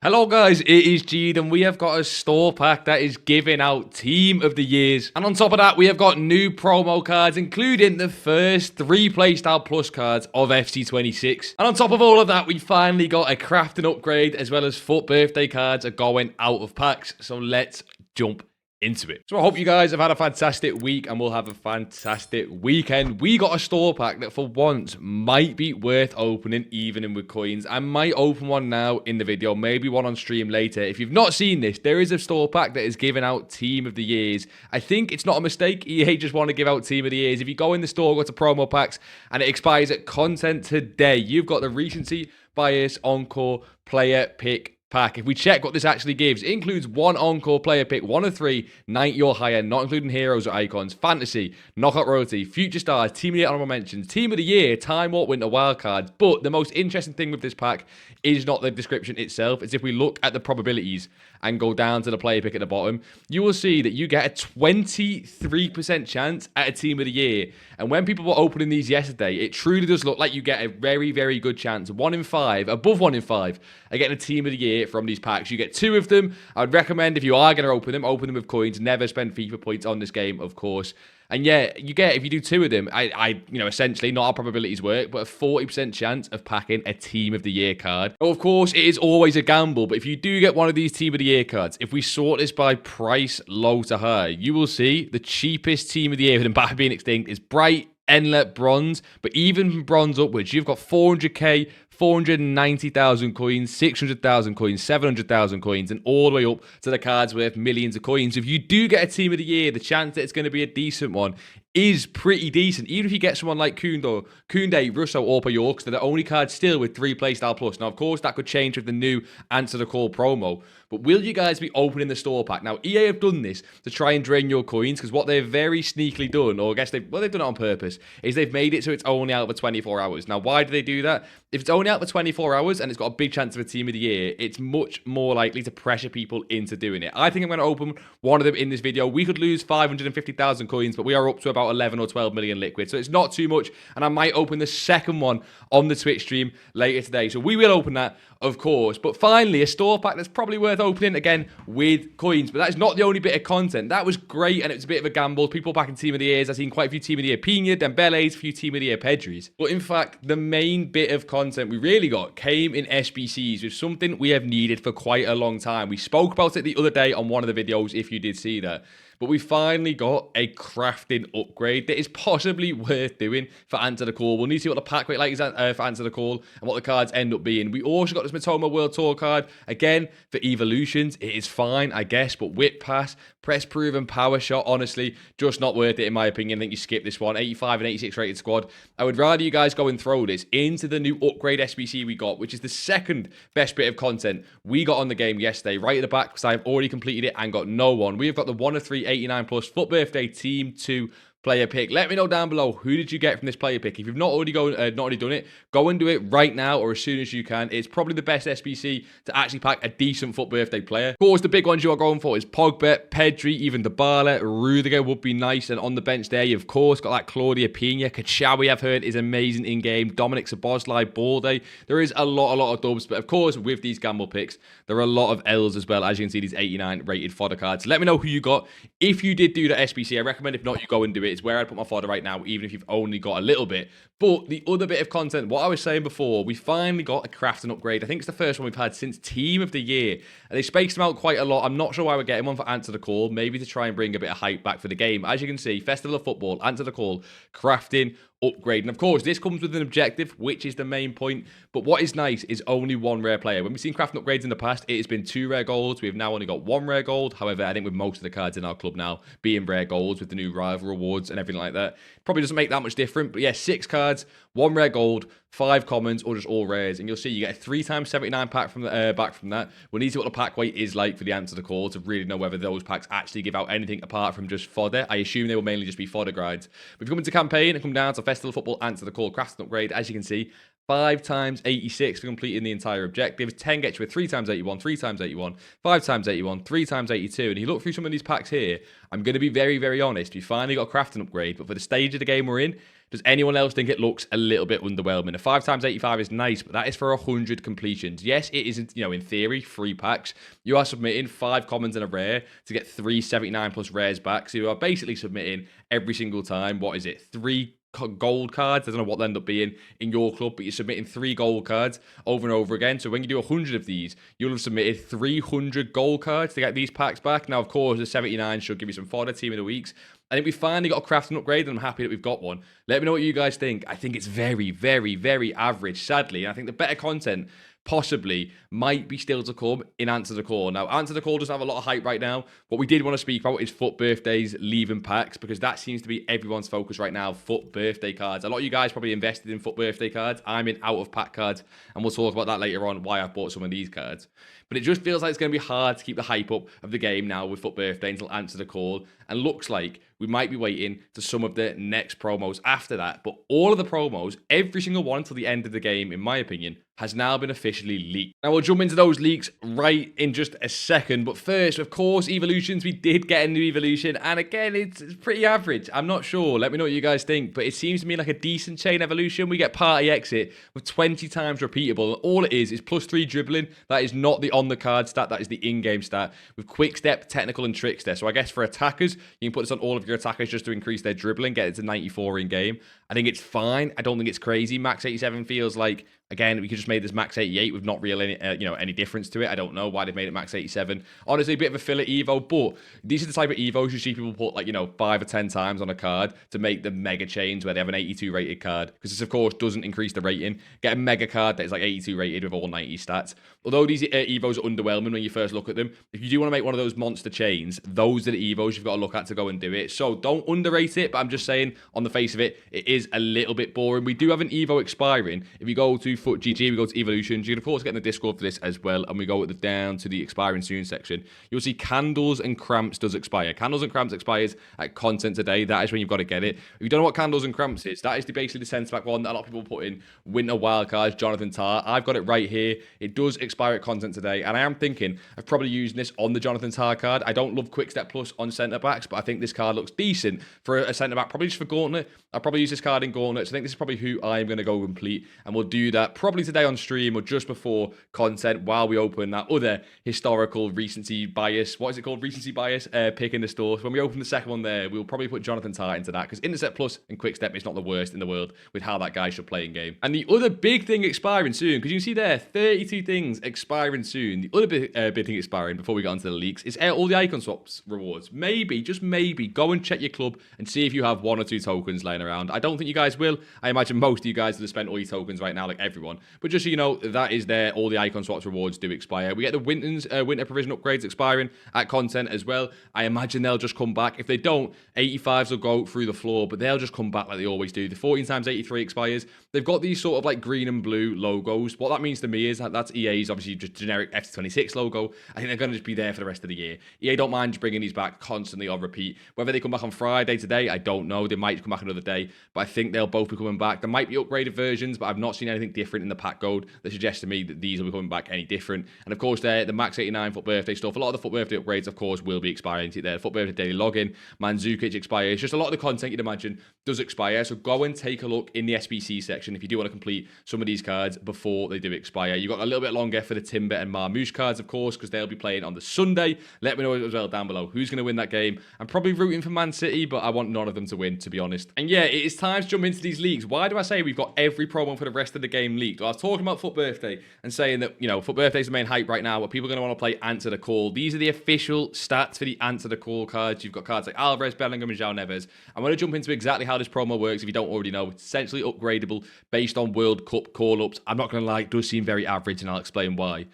Hello guys, it is Jead and we have got a store pack that is giving out Team of the Years. And on top of that, we have got new promo cards, including the first 3 Playstyle Plus cards of FC26. And on top of all of that, we finally got a crafting upgrade as well as FUT birthday cards are going out of packs. So let's jump into it. So I hope you guys have had a fantastic week and we'll have a fantastic weekend. We got a store pack that for once might be worth opening, even in with coins. I might open one now in the video, maybe one on stream later. If you've not seen this, there is a store pack that is giving out Team of the Years. I think it's not a mistake. EA just want to give out Team of the Years. If you go in the store, go to promo packs and it expires at content today, you've got the recency bias encore player pick pack. If we check what this actually gives, it includes 1 encore player pick, 1 of 3, 90 or higher, not including heroes or icons, fantasy, knockout royalty, future stars, team of the year honorable mentions, team of the year, time warp winter wildcards. But the most interesting thing with this pack is not the description itself. It's if we look at the probabilities and go down to the player pick at the bottom, you will see that you get a 23% chance at a team of the year. And when people were opening these yesterday, it truly does look like you get a very, very good chance. 1 in 5, above 1 in 5, are getting a team of the year from these packs. You get 2 of them. I would recommend if you are going to open them with coins. Never spend FIFA points on this game, of course. And yeah, you get, if you do 2 of them, essentially, not how probabilities work, but a 40% chance of packing a Team of the Year card. Of course, it is always a gamble, but if you do get one of these Team of the Year cards, if we sort this by price, low to high, you will see the cheapest Team of the Year with them back being extinct is Bright, Enlet, Bronze, but even from Bronze upwards, you've got 400k, 490,000 coins, 600,000 coins, 700,000 coins, and all the way up to the cards worth millions of coins. If you do get a Team of the Year, the chance that it's going to be a decent one is pretty decent. Even if you get someone like Koundé, Russo, or Yorks, they're the only cards still with 3 Playstyle Plus. Now, of course, that could change with the new Answer the Call promo. But will you guys be opening the store pack? Now, EA have done this to try and drain your coins, because what they've very sneakily done, or I guess they've done it on purpose, is they've made it so it's only out for 24 hours. Now, why do they do that? If it's only out for 24 hours and it's got a big chance of a Team of the Year, it's much more likely to pressure people into doing it. I think I'm going to open one of them in this video. We could lose 550,000 coins, but we are up to about 11 or 12 million liquid, so it's not too much. And I might open the second one on the Twitch stream later today. So we will open that, of course. But finally, a store pack that's probably worth opening again with coins. But that is not the only bit of content. That was great, and it was a bit of a gamble. People back in Team of the Years. I've seen quite a few Team of the Year Pina, Dembele's, a few Team of the Year Pedris. But in fact, the main bit of content we really got came in SBCs, with something we have needed for quite a long time. We spoke about it the other day on one of the videos, if you did see that. But we finally got a crafting upgrade that is possibly worth doing for Answer the Call. We'll need to see what the pack rate like is for Answer the Call and what the cards end up being. We also got this Matoma World Tour card. Again, for evolutions, it is fine, I guess. But Whip Pass, Press Proven, Power Shot, honestly, just not worth it in my opinion. I think you skip this one. 85 and 86 rated squad. I would rather you guys go and throw this into the new upgrade SBC we got, which is the second best bit of content we got on the game yesterday. Right at the back, because I've already completed it and got no one. We've got the 1 of 3 89 plus FUT birthday Team 2 player pick. Let me know down below, who did you get from this player pick? If you've not already done it, go and do it right now or as soon as you can. It's probably the best SBC to actually pack a decent FUT birthday player. Of course, the big ones you are going for is Pogba, Pedri, even Dybala, Rudiger would be nice. And on the bench there, you've of course got that Claudia Pina. Kachawi, I've heard, is amazing in game. Dominic Szoboszlai, Balde. There is a lot of dubs, but of course with these gamble picks, there are a lot of L's as well. As you can see, these 89 rated fodder cards. Let me know who you got. If you did do the SBC, I recommend, if not, you go and do it. It's where I'd put my fodder right now, even if you've only got a little bit. But the other bit of content, what I was saying before, we finally got a crafting upgrade. I think it's the first one we've had since Team of the Year. And they spaced them out quite a lot. I'm not sure why we're getting one for Answer the Call. Maybe to try and bring a bit of hype back for the game. As you can see, Festival of Football, Answer the Call, crafting upgrade. And of course, this comes with an objective, which is the main point. But what is nice is only 1 rare player. When we've seen crafting upgrades in the past, it has been 2 rare golds. We've now only got 1 rare gold. However, I think with most of the cards in our club now being rare golds with the new rival rewards and everything like that, probably doesn't make that much different. But yeah, 6 cards, 1 rare gold, 5 commons, or just all rares. And you'll see you get a 3 times 79 pack from the, back from that. We'll need to see what the pack weight is like for the Answer the Call to really know whether those packs actually give out anything apart from just fodder. I assume they will mainly just be fodder grides. But if you come into campaign and come down to Festival of Football, Answer the Call, crafting upgrade, as you can see, 5 times 86 for completing the entire objective. 10 gets you a 3 times 81, 3 times 81, 5 times 81, 3 times 82. And you look through some of these packs here, I'm going to be very, very honest. We finally got a crafting upgrade, but for the stage of the game we're in, does anyone else think it looks a little bit underwhelming? A 5 times 85 is nice, but that is for 100 completions. Yes, it isn't, in theory, 3 packs. You are submitting 5 commons and a rare to get 3 79 plus rares back. So you are basically submitting every single time, 3 gold cards. I don't know what they end up being in your club, but you're submitting 3 gold cards over and over again. So when you do 100 of these, you'll have submitted 300 gold cards to get these packs back. Now, of course, the 79 should give you some fodder team of the weeks. I think we finally got a crafting upgrade, and I'm happy that we've got one. Let me know what you guys think. I think it's very, very, very average, sadly. And I think the better content possibly might be still to come in Answer the Call. Now, Answer the Call doesn't have a lot of hype right now. What we did want to speak about is FUT birthdays leaving packs, because that seems to be everyone's focus right now, FUT birthday cards. A lot of you guys probably invested in FUT birthday cards. I'm in out of pack cards, and we'll talk about that later on, why I've bought some of these cards. But it just feels like it's going to be hard to keep the hype up of the game now with FUT birthday until Answer the Call, and looks like we might be waiting to some of the next promos after that. But all of the promos, every single one until the end of the game, in my opinion, has now been officially leaked. Now, we'll jump into those leaks right in just a second. But first, of course, evolutions. We did get a new evolution. And again, it's pretty average. I'm not sure. Let me know what you guys think. But it seems to me like a decent chain evolution. We get party exit with 20 times repeatable. And all it is +3 dribbling. That is not the on-the-card stat. That is the in-game stat. With quick step, technical, and trickster. So I guess for attackers, you can put this on all of your attackers just to increase their dribbling, get it to 94 in-game. I think it's fine. I don't think it's crazy. Max 87 feels like, again, we could just made this max 88 with not really any difference to it. I don't know why they've made it max 87. Honestly, a bit of a filler Evo, but these are the type of Evos you see people put 5 or 10 times on a card to make the mega chains where they have an 82 rated card, because this, of course, doesn't increase the rating. Get a mega card that is 82 rated with all 90 stats. Although these Evos are underwhelming when you first look at them, if you do want to make one of those monster chains, those are the Evos you've got to look at to go and do it. So don't underrate it, but I'm just saying, on the face of it, it is a little bit boring. We do have an Evo expiring. If you go to FUT.GG, we go to evolutions. You can, of course, get in the Discord for this as well, and we go down to the expiring soon section. You'll see Candles and Cramps does expire. Candles and Cramps expires at content today. That is when you've got to get it. If you don't know what Candles and Cramps is, that is basically the centre-back one that a lot of people put in winter wildcards, Jonathan Tah. I've got it right here. It does expire at content today, and I am thinking of probably using this on the Jonathan Tah card. I don't love Quick Step Plus on centre-backs, but I think this card looks decent for a centre-back, probably just for Gauntlet. I'll probably use this card in Gauntlet, so I think this is probably who I'm going to go complete, and we'll do that probably today on stream or just before content while we open that other historical recency bias. What is it called? Recency bias pick in the store. So when we open the second one there, we'll probably put Jonathan Tah into that, because Intercept Plus and Quick Step is not the worst in the world with how that guy should play in game. And the other big thing expiring soon, because you can see there, 32 things expiring soon. The other big thing expiring before we get onto the leaks is all the icon swaps rewards. Maybe, just maybe, go and check your club and see if you have 1 or 2 tokens laying around. I don't think you guys will. I imagine most of you guys have spent all your tokens right now, like everyone. But just so you know, that is there. All the icon swaps rewards do expire. We get the winter provision upgrades expiring at content as well. I imagine they'll just come back. If they don't, 85s will go through the floor, but they'll just come back like they always do. The 14 times 83 expires. They've got these sort of like green and blue logos. What that means to me is that's EA's obviously just generic FC26 logo. I think they're going to just be there for the rest of the year. EA don't mind just bringing these back constantly on repeat. Whether they come back on Friday today, I don't know. They might come back another day, but I think they'll both be coming back. There might be upgraded versions, but I've not seen anything different in the pack code that suggests to me that these will be coming back any different. And of course, the max 89 FUT birthday stuff. A lot of the FUT birthday upgrades, of course, will be expiring. The FUT birthday daily login, Mandzukic expires. Just a lot of the content you'd imagine does expire. So go and take a look in the SBC section if you do want to complete some of these cards before they do expire. You've got a little bit longer for the Timber and Marmouche cards, of course, because they'll be playing on the Sunday. Let me know as well down below who's going to win that game. I'm probably rooting for Man City, but I want none of them to win, to be honest. And yeah, it is time to jump into these leaks. Why do I say we've got every promo for the rest of the game leaked? Well, I was talking about FUT birthday and saying that, FUT birthday is the main hype right now, but people are going to want to play Answer the Call. These are the official stats for the Answer the Call cards. You've got cards like Alvarez, Bellingham, and João Neves. I'm going to jump into exactly how this promo works if you don't already know. It's essentially upgradable based on World Cup call-ups. I'm not going to lie, it does seem very average, and I'll explain why.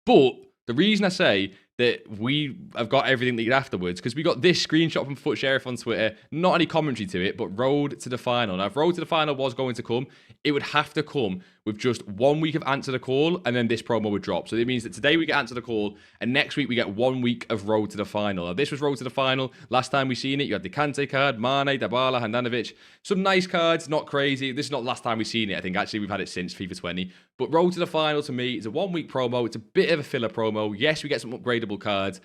But the reason I say that we have got everything leaked afterwards, because we got this screenshot from FUT Sheriff on Twitter, not any commentary to it, but Road to the Final. Now, if Road to the Final was going to come, it would have to come with just 1 week of Answer the Call, and then this promo would drop. So it means that today we get Answer the Call, and next week we get 1 week of Road to the Final. Now, this was Road to the Final. Last time we seen it, you had the Kante card, Mane, Dybala, Handanovic. Some nice cards, not crazy. This is not the last time we've seen it. I think actually we've had it since FIFA 20. But Road to the Final to me is a 1 week promo. It's a bit of a filler promo. Yes, we get some upgradable cards.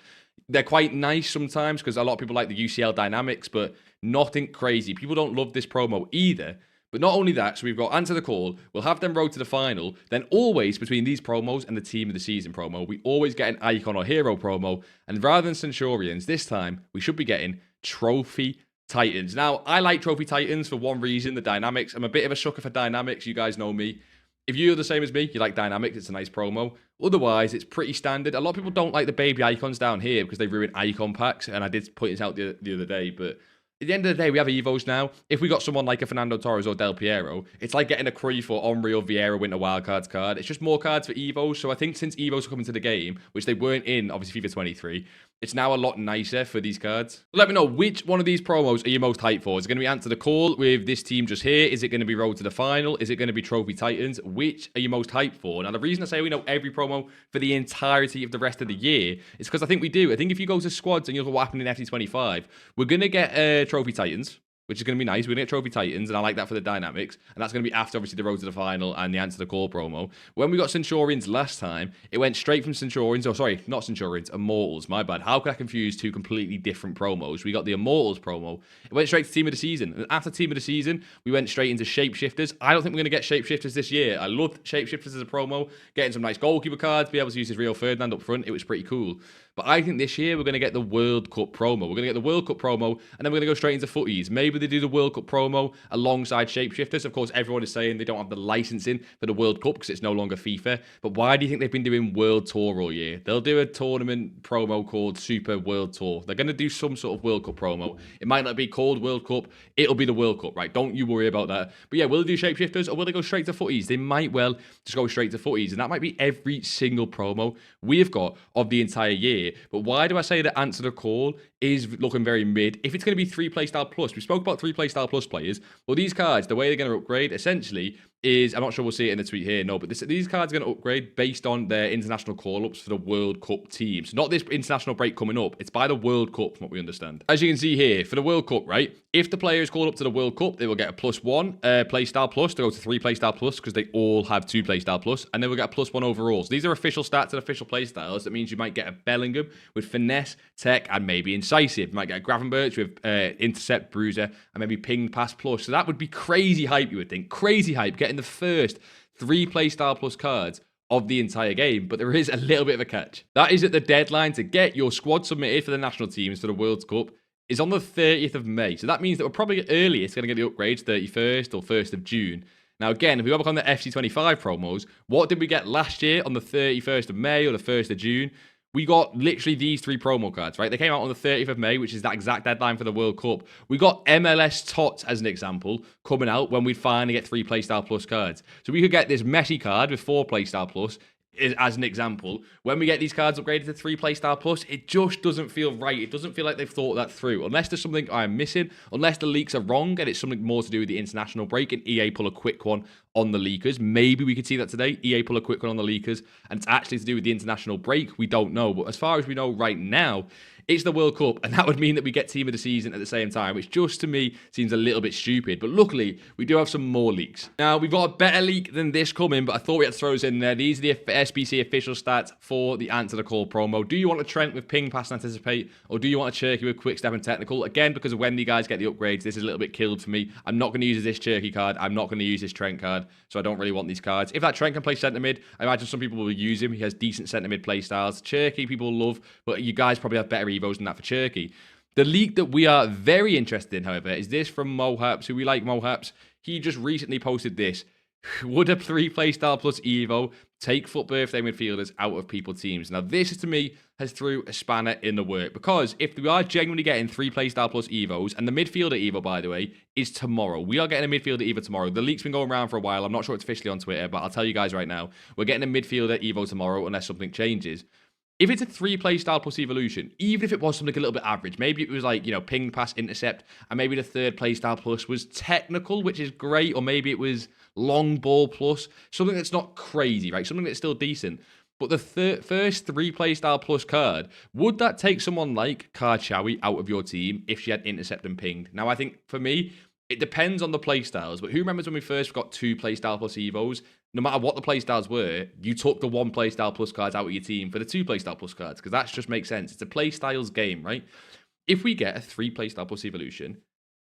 They're quite nice sometimes because a lot of people like the UCL dynamics, but nothing crazy. People don't love this promo either. But not only that, so we've got Answer the Call, we'll have them Road to the Final, then always between these promos and the Team of the Season promo, we always get an Icon or Hero promo, and rather than Centurions, this time we should be getting Trophy Titans. Now, I like Trophy Titans for one reason, the dynamics. I'm a bit of a sucker for dynamics, you guys know me. If you're the same as me, you like dynamics, it's a nice promo. Otherwise, it's pretty standard. A lot of people don't like the baby icons down here because they ruin icon packs, and I did point this out the other day, but at the end of the day, we have EVOs now. If we got someone like a Fernando Torres or Del Piero, it's like getting a Cruyff or Henry or Vieira Winter Wildcards card. It's just more cards for EVOs. So I think since EVOs are coming to the game, which they weren't in, obviously, FIFA 23, it's now a lot nicer for these cards. Let me know which one of these promos are you most hyped for. Is it going to be Answer the Call with this team just here? Is it going to be Road to the Final? Is it going to be Trophy Titans? Which are you most hyped for? Now, the reason I say we know every promo for the entirety of the rest of the year is because I think we do. I think if you go to squads and you look at what happened in FC25, we're going to get Trophy Titans, which is going to be nice. We're going to get Trophy Titans, and I like that for the dynamics. And that's going to be after, obviously, the Road to the Final and the Answer the Call promo. When we got Centurions last time, it went straight from Centurions. Oh, sorry, not Centurions, Immortals. My bad. How could I confuse two completely different promos? We got the Immortals promo. It went straight to Team of the Season. And after Team of the Season, we went straight into Shapeshifters. I don't think we're going to get Shapeshifters this year. I loved Shapeshifters as a promo. Getting some nice goalkeeper cards, be able to use his Rio Ferdinand up front. It was pretty cool. But I think this year we're going to get the World Cup promo. We're going to get the World Cup promo, and then we're going to go straight into footies. Maybe they do the World Cup promo alongside Shapeshifters. Of course, everyone is saying they don't have the licensing for the World Cup because it's no longer FIFA. But why do you think they've been doing World Tour all year? They'll do a tournament promo called Super World Tour. They're going to do some sort of World Cup promo. It might not be called World Cup. It'll be the World Cup, right? Don't you worry about that. But yeah, will they do Shapeshifters or will they go straight to footies? They might well just go straight to footies. And that might be every single promo we've got of the entire year. But why do I say that Answer the Call is looking very mid? If it's going to be 3 Playstyle Plus, we spoke about 3 Playstyle Plus players. Well, these cards, the way they're going to upgrade essentially is, I'm not sure we'll see it in the tweet here, no, but these cards are going to upgrade based on their international call-ups for the World Cup teams. Not this international break coming up. It's by the World Cup, from what we understand. As you can see here, for the World Cup, right, if the player is called up to the World Cup, they will get a +1 Playstyle Plus to go to 3 Playstyle Plus because they all have 2 Playstyle Plus, and then we'll get a +1 overall. So these are official stats and official playstyles. That means you might get a Bellingham with Finesse, Tech, and maybe Incisive. You might get a Gravenberch with Intercept, Bruiser, and maybe Ping, Pass Plus. So that would be crazy hype, you would think. Crazy hype, getting the first 3 Playstyle Plus cards of the entire game, but there is a little bit of a catch. That is that the deadline to get your squad submitted for the national teams for the World Cup is on the 30th of May. So that means that we're probably earliest going to get the upgrades 31st or 1st of June. Now, again, if we go back on the FC25 promos, what did we get last year on the 31st of May or the 1st of June? We got literally these 3 promo cards, right? They came out on the 30th of May, which is that exact deadline for the World Cup. We got MLS Tots, as an example, coming out when we finally get 3 Playstyle Plus cards. So we could get this Messi card with 4 Playstyle Plus, as an example. When we get these cards upgraded to 3 Playstyle Plus, it just doesn't feel right. It doesn't feel like they've thought that through. Unless there's something I'm missing, unless the leaks are wrong and it's something more to do with the international break and EA pull a quick one on the leakers. Maybe we could see that today. EA pull a quick one on the leakers and it's actually to do with the international break. We don't know. But as far as we know right now, it's the World Cup, and that would mean that we get Team of the Season at the same time, which just to me seems a little bit stupid. But luckily, we do have some more leaks. Now, we've got a better leak than this coming, but I thought we had to throw this in there. These are the SBC official stats for the Answer the Call promo. Do you want a Trent with Ping, Pass, and Anticipate, or do you want a Cherky with Quick Step and Technical? Again, because of when the guys get the upgrades, this is a little bit killed for me. I'm not going to use this Cherky card. I'm not going to use this Trent card, so I don't really want these cards. If that Trent can play centre mid, I imagine some people will use him. He has decent centre mid play styles. Cherky, people love, but you guys probably have better EVOs than that for Cherky. The leak that we are very interested in, however, is this from Mohaps, who we like Mohaps. He just recently posted this. Would a 3 Playstyle Plus EVO take FUT birthday midfielders out of people teams? Now, this to me has threw a spanner in the work, because if we are genuinely getting 3 Playstyle Plus EVOs, and the midfielder EVO, by the way, is tomorrow. We are getting a midfielder EVO tomorrow. The leak's been going around for a while. I'm not sure it's officially on Twitter, but I'll tell you guys right now. We're getting a midfielder EVO tomorrow unless something changes. if it's a 3 playstyle plus evolution, even if it was something a little bit average, maybe it was like, you know, ping, pass, intercept, and maybe the 3rd playstyle plus was technical, which is great, or maybe it was long ball plus, something that's not crazy, right? Something that's still decent. But the first 3 playstyle plus card, would that take someone like Card Chowie out of your team if she had intercept and pinged? Now, I think for me, it depends on the playstyles, but who remembers when we first got 2 playstyle plus evos? No matter what the playstyles were, you took the 1 playstyle plus cards out of your team for the 2 playstyle plus cards, because that just makes sense. It's a playstyles game, right? If we get a 3 playstyle plus evolution,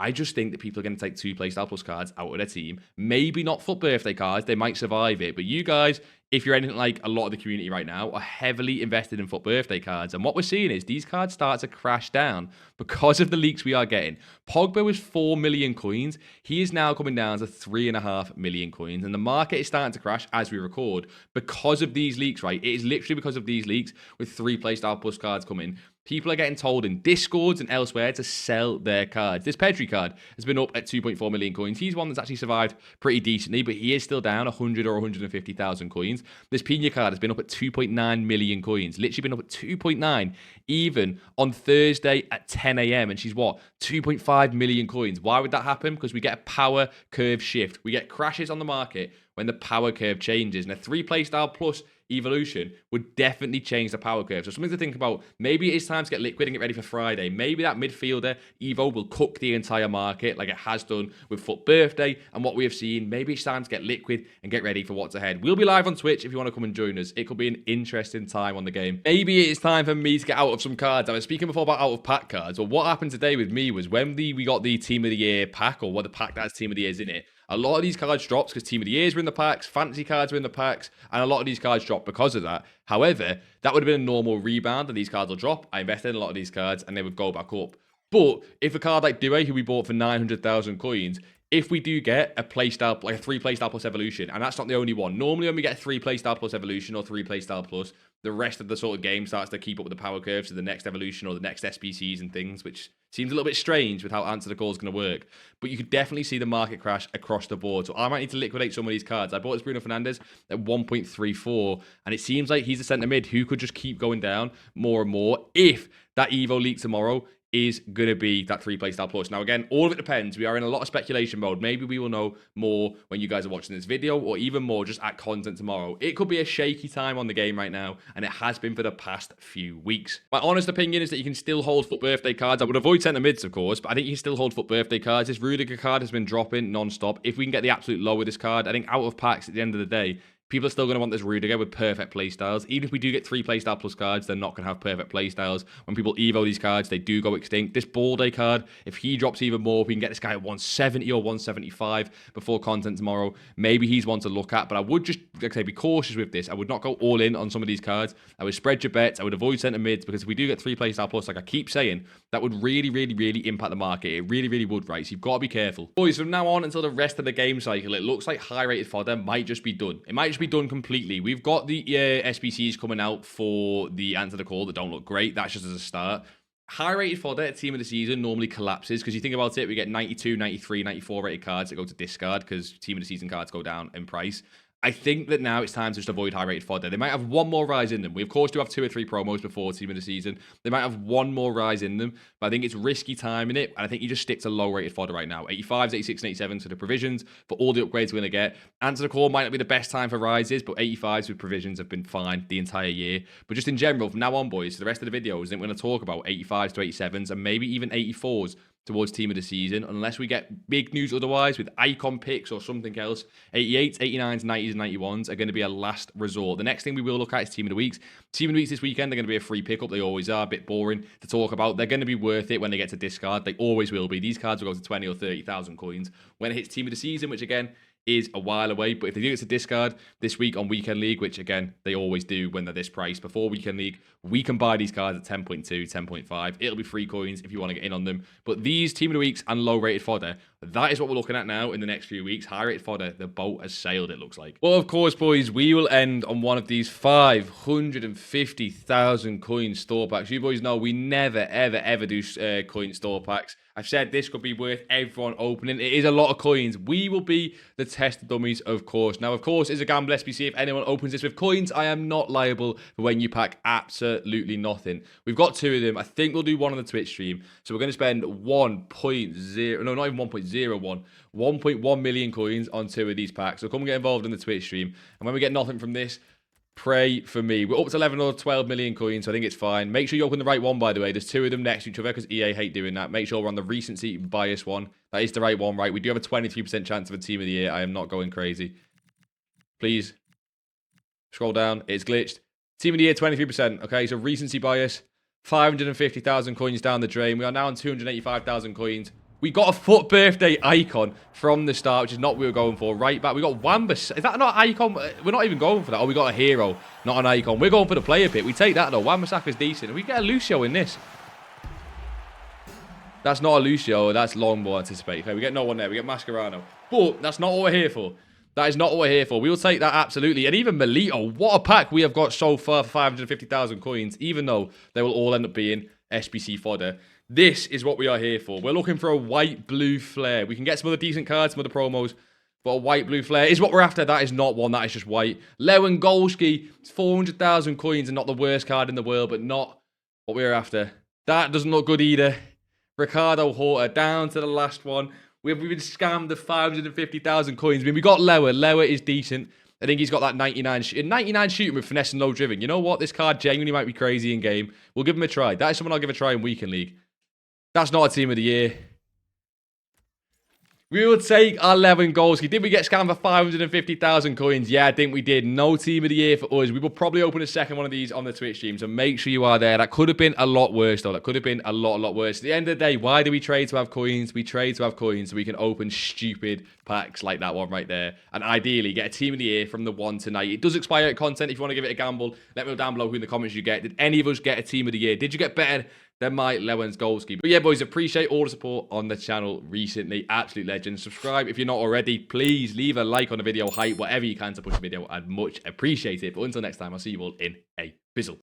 I just think that people are going to take 2 playstyle plus cards out of their team. Maybe not FUT birthday cards, they might survive it, but you guys, if you're anything like a lot of the community right now, are heavily invested in FUT birthday cards. And what we're seeing is these cards start to crash down because of the leaks we are getting. Pogba was 4 million coins. He is now coming down to 3.5 million coins. And the market is starting to crash as we record because of these leaks, right? It is literally because of these leaks with 3 playstyle plus cards coming. People are getting told in Discords and elsewhere to sell their cards. This Pedri card has been up at 2.4 million coins. He's one that's actually survived pretty decently, but he is still down 100 or 150,000 coins. This Pina card has been up at 2.9 million coins. Literally been up at 2.9 even on Thursday at 10 a.m. And she's what? 2.5 million coins. Why would that happen? Because we get a power curve shift. We get crashes on the market when the power curve changes. And a 3 playstyle plus evolution would definitely change the power curve. So something to think about. Maybe it is time to get liquid and get ready for Friday. Maybe that midfielder Evo will cook the entire market like it has done with FUT birthday and what we have seen. Maybe it's time to get liquid and get ready for what's ahead. We'll be live on Twitch if you want to come and join us. It could be an interesting time on the game. Maybe it is time for me to get out of some cards. I was speaking before about out of pack cards. Well, what happened today with me was when we got the Team of the Year pack, or what the pack that has Team of the Year is in it, a lot of these cards dropped because Team of the Years were in the packs, fantasy cards were in the packs, and a lot of these cards dropped because of that. However, that would have been a normal rebound, and these cards will drop. I invested in a lot of these cards, and they would go back up. But if a card like Due, who we bought for 900,000 coins, if we do get a playstyle, like a 3 playstyle plus evolution, and that's not the only one. Normally when we get a 3 playstyle plus evolution or 3 playstyle plus, the rest of the sort of game starts to keep up with the power curve to the next evolution or the next SBCs and things, which seems a little bit strange with how Answer the Call is going to work. But you could definitely see the market crash across the board. So I might need to liquidate some of these cards. I bought this Bruno Fernandes at 1.34, and it seems like he's a centre mid who could just keep going down more and more if that Evo leak tomorrow is going to be that 3 playstyle plus. Now, again, all of it depends. We are in a lot of speculation mode. Maybe we will know more when you guys are watching this video, or even more just at content tomorrow. It could be a shaky time on the game right now, and it has been for the past few weeks. My honest opinion is that you can still hold FUT birthday cards. I would avoid centre mids, of course, but I think you can still hold FUT birthday cards. This Rudiger card has been dropping non-stop. If we can get the absolute low with this card, I think out of packs at the end of the day, people are still going to want this Rudiger with perfect playstyles. Even if we do get 3 playstyle plus cards, they're not going to have perfect playstyles. When people evo these cards, they do go extinct. This Balde card, if he drops even more, we can get this guy at 170 or 175 before content tomorrow. Maybe he's one to look at, but I would just, like I say, be cautious with this. I would not go all in on some of these cards. I would spread your bets. I would avoid centre mids, because if we do get 3 playstyle plus, like I keep saying, that would really, really, really impact the market. It really, really would, right? So you've got to be careful. Boys, from now on until the rest of the game cycle, it looks like high-rated fodder might just be done. It might just be done completely. We've got the SBCs coming out for the Answer the Call that don't look great. That's just as a start. High-rated fodder at Team of the Season normally collapses, because you think about it, we get 92, 93, 94 rated cards that go to discard because Team of the Season cards go down in price. I think that now it's time to just avoid high-rated fodder. They might have one more rise in them. We, of course, do have 2 or 3 promos before Team of the Season. They might have one more rise in them, but I think it's risky time in it, and I think you just stick to low-rated fodder right now. 85s, 86, and 87s for the provisions, for all the upgrades we're going to get. Answer the Call might not be the best time for rises, but 85s with provisions have been fine the entire year. But just in general, from now on, boys, for the rest of the videos, I think we're going to talk about 85s to 87s, and maybe even 84s towards Team of the Season, unless we get big news otherwise with icon picks or something else. 88s, 89s, 90s, and 91s are going to be a last resort. The next thing we will look at is Team of the Weeks. Team of the Weeks this weekend, they're going to be a free pickup. They always are, a bit boring to talk about. They're going to be worth it when they get to discard. They always will be. These cards will go to 20 or 30,000 coins when it hits Team of the Season, which again is a while away. But if they do get to discard this week on Weekend League, which again they always do when they're this price before Weekend League, we can buy these cards at 10.2, 10.5. It'll be free coins if you want to get in on them. But these Team of the Weeks and low rated fodder, that is what we're looking at now in the next few weeks. High rated fodder, the boat has sailed, it looks like. Well, of course, boys, we will end on one of these 550,000 coin store packs. You boys know we never, ever, ever do coin store packs. I've said this could be worth everyone opening. It is a lot of coins. We will be the test the dummies, of course. Now, of course, it's a gamble SBC. If anyone opens this with coins, I am not liable for when you pack absolutely nothing. We've got 2 of them. I think we'll do one on the Twitch stream. So we're going to spend 1.0, no, not even 1.01, 1.1 million coins on 2 of these packs. So come and get involved in the Twitch stream. And when we get nothing from this, pray for me. We're up to 11 or 12 million coins, so I think it's fine. Make sure you open the right one, by the way. There's 2 of them next to each other because EA hate doing that. Make sure we're on the recency bias one. That is the right one, right? We do have a 23% chance of a team of the year. I am not going crazy. Please. Scroll down. It's glitched. Team of the year, 23%. Okay, so recency bias. 550,000 coins down the drain. We are now on 285,000 coins. We got a foot birthday icon from the start, which is not what we were going for. Right back, we got Wamba. Is that not icon? We're not even going for that. Oh, we got a hero, not an icon. We're going for the player pick. We take that, though. Wan-Bissaka's decent. If we get a Lucio in this. That's not a Lucio. That's long more anticipated. Okay, we get no one there. We get Mascherano. But that's not what we're here for. That is not what we're here for. We will take that absolutely. And even Melito, what a pack we have got so far for 550,000 coins, even though they will all end up being SBC fodder. This is what we are here for. We're looking for a white-blue flare. We can get some other decent cards, some other promos, but a white-blue flare is what we're after. That is not one. That is just white. Lewandowski, it's 400,000 coins and not the worst card in the world, but not what we're after. That doesn't look good either. Ricardo Horta down to the last one. We've been scammed the 550,000 coins. I mean, we got Lewa. Lewa is decent. I think he's got that 99 shooting with finesse and low driven. You know what? This card genuinely might be crazy in game. We'll give him a try. That is someone I'll give a try in Weekend League. That's not a team of the year. We will take our Lewandowski. Did we get scammed for 550,000 coins? Yeah, I think we did. No team of the year for us. We will probably open a second one of these on the Twitch stream, so make sure you are there. That could have been a lot worse, though. That could have been a lot worse. At the end of the day, why do we trade to have coins? We trade to have coins so we can open stupid packs like that one right there. And ideally, get a team of the year from the one tonight. It does expire at content. If you want to give it a gamble, let me know down below who in the comments you get. Did any of us get a team of the year? Did you get better than my Lewandowski? But yeah, boys, appreciate all the support on the channel recently. Absolute legends. Subscribe if you're not already. Please leave a like on the video, hype, whatever you can to push the video. I'd much appreciate it. But until next time, I'll see you all in a bizzle.